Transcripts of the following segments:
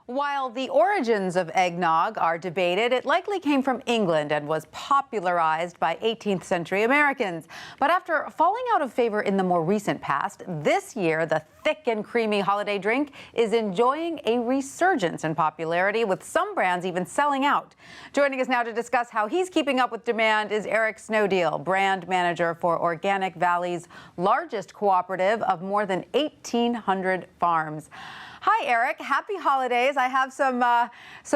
While the origins of eggnog are debated, it likely came from England and was popularized by 18th century Americans. But after falling out of favor in the more recent past, this year the thick and creamy holiday drink is enjoying a resurgence in popularity, with some brands even selling out. Joining us now to discuss how he's keeping up with demand is Eric Snowdeal, brand manager for Organic Valley's largest cooperative of more than 1,800 farms. Hi, Eric. Happy holidays. I have some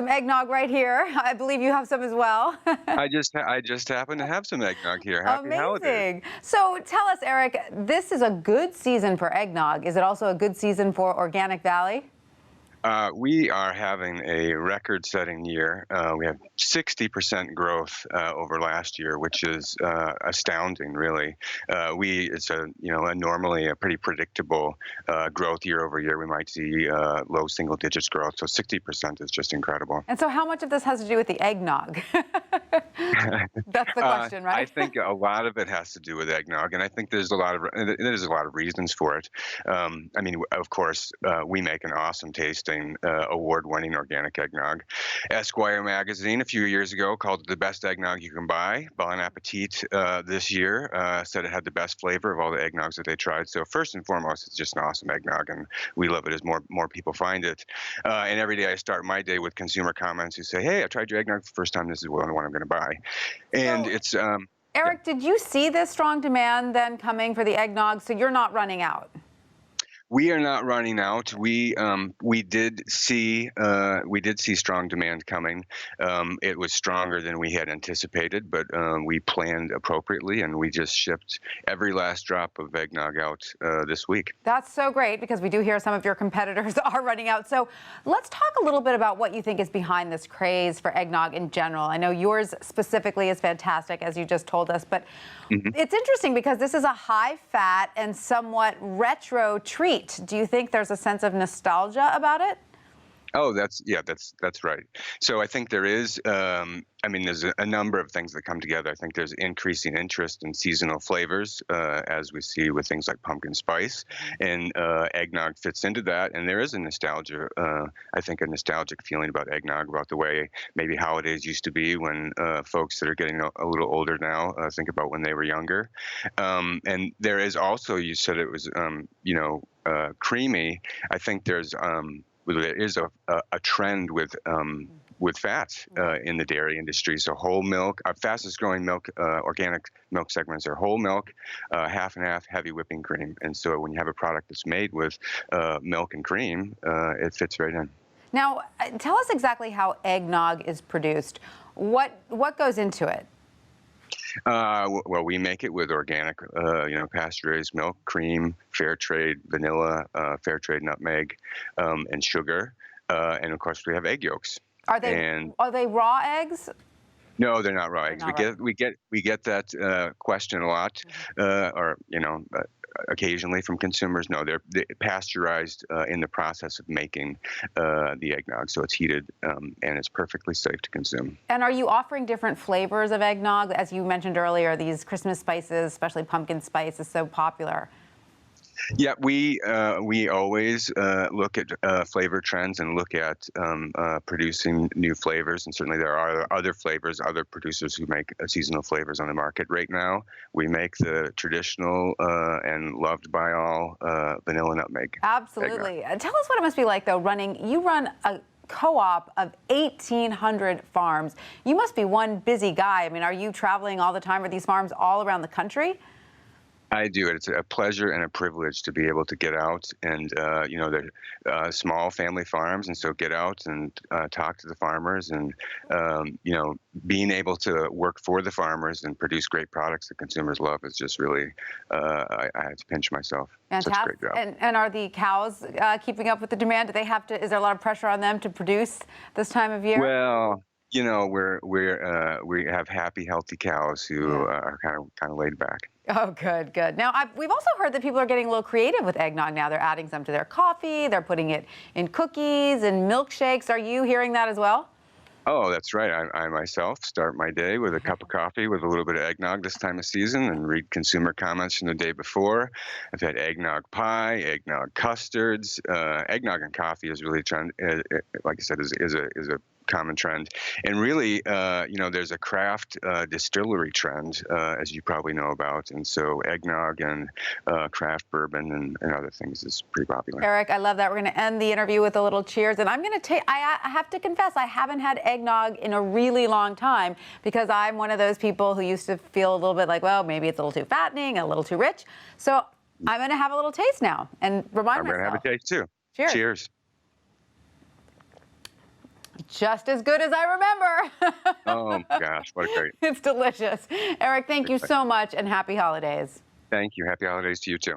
eggnog right here. I believe you have some as well. I just happen to have some eggnog here. Happy holidays. Amazing. So tell us, Eric, this is a good season for eggnog. Is it also a good season for Organic Valley? We are having a record-setting year. We have 60% growth over last year, which is astounding, really. It's normally a pretty predictable growth year over year. We might see low single digits growth, so 60% is just incredible. And so how much of this has to do with the eggnog? That's the question, right? I think a lot of it has to do with eggnog, and I think there's a lot of reasons for it. I mean, of course, we make an awesome tasting, award-winning organic eggnog. Esquire magazine a few years ago called it the best eggnog you can buy. Bon Appetit this year said it had the best flavor of all the eggnogs that they tried. So first and foremost, it's just an awesome eggnog, and we love it as more people find it. And every day I start my day with consumer comments who say, "Hey, I tried your eggnog for the first time. This is the one I'm going to buy." And so, it's Eric, did you see this strong demand then coming for the eggnog? So you're not running out? We are not running out. We did see strong demand coming. It was stronger than we had anticipated, but we planned appropriately, and we just shipped every last drop of eggnog out this week. That's so great, because we do hear some of your competitors are running out. So let's talk a little bit about what you think is behind this craze for eggnog in general. I know yours specifically is fantastic, as you just told us, but it's interesting because this is a high-fat and somewhat retro treat. Do you think there's a sense of nostalgia about it? Oh, that's right. So I think there is, there's a number of things that come together. I think there's increasing interest in seasonal flavors, as we see with things like pumpkin spice, and eggnog fits into that. And there is a nostalgia, I think a nostalgic feeling about eggnog, about the way maybe holidays used to be when folks that are getting a little older now think about when they were younger. And there is also, you said it was, creamy. I think there is a trend with fats in the dairy industry. So whole milk, our fastest growing milk, organic milk segments are whole milk, half and half heavy whipping cream. And so when you have a product that's made with milk and cream, it fits right in. Now, tell us exactly how eggnog is produced. What goes into it? Well, we make it with organic, pasture-raised milk, cream, fair trade vanilla, fair trade nutmeg, and sugar, and of course we have egg yolks. Are they raw eggs? No, they're not raw eggs. We get that question a lot, occasionally from consumers. No, they're pasteurized in the process of making the eggnog, so it's heated and it's perfectly safe to consume. And are you offering different flavors of eggnog? As you mentioned earlier, these Christmas spices, especially pumpkin spice, is so popular. Yeah, we always look at flavor trends and look at producing new flavors, and certainly there are other flavors, other producers who make seasonal flavors on the market. Right now, we make the traditional and loved by all vanilla nutmeg. Absolutely. Tell us what it must be like, though, you run a co-op of 1,800 farms. You must be one busy guy. I mean, are you traveling all the time? Are these farms all around the country? I do. It's a pleasure and a privilege to be able to get out and, they're small family farms. And so get out and talk to the farmers and, being able to work for the farmers and produce great products that consumers love is just really, I have to pinch myself. Fantastic. Such a great job. And are the cows keeping up with the demand? Do they have to, is there a lot of pressure on them to produce this time of year? Well, we have happy, healthy cows who are kind of laid back. Oh, good, good. Now, we've also heard that people are getting a little creative with eggnog now. They're adding some to their coffee. They're putting it in cookies and milkshakes. Are you hearing that as well? Oh, that's right. I myself start my day with a cup of coffee with a little bit of eggnog this time of season and read consumer comments from the day before. I've had eggnog pie, eggnog custards. Eggnog and coffee is really trend, like I said, is a common trend. And really, there's a craft distillery trend, as you probably know about. And so eggnog and craft bourbon and other things is pretty popular. Eric, I love that. We're going to end the interview with a little cheers. And I'm going to take, I have to confess, I haven't had eggnog in a really long time because I'm one of those people who used to feel a little bit like, well, maybe it's a little too fattening, a little too rich. So I'm going to have a little taste now and remind myself. I'm going to have a taste too. Cheers. Cheers. Just as good as I remember. Oh, my gosh, what a great. It's delicious. Eric, thank you so much and happy holidays. Thank you. Happy holidays to you too.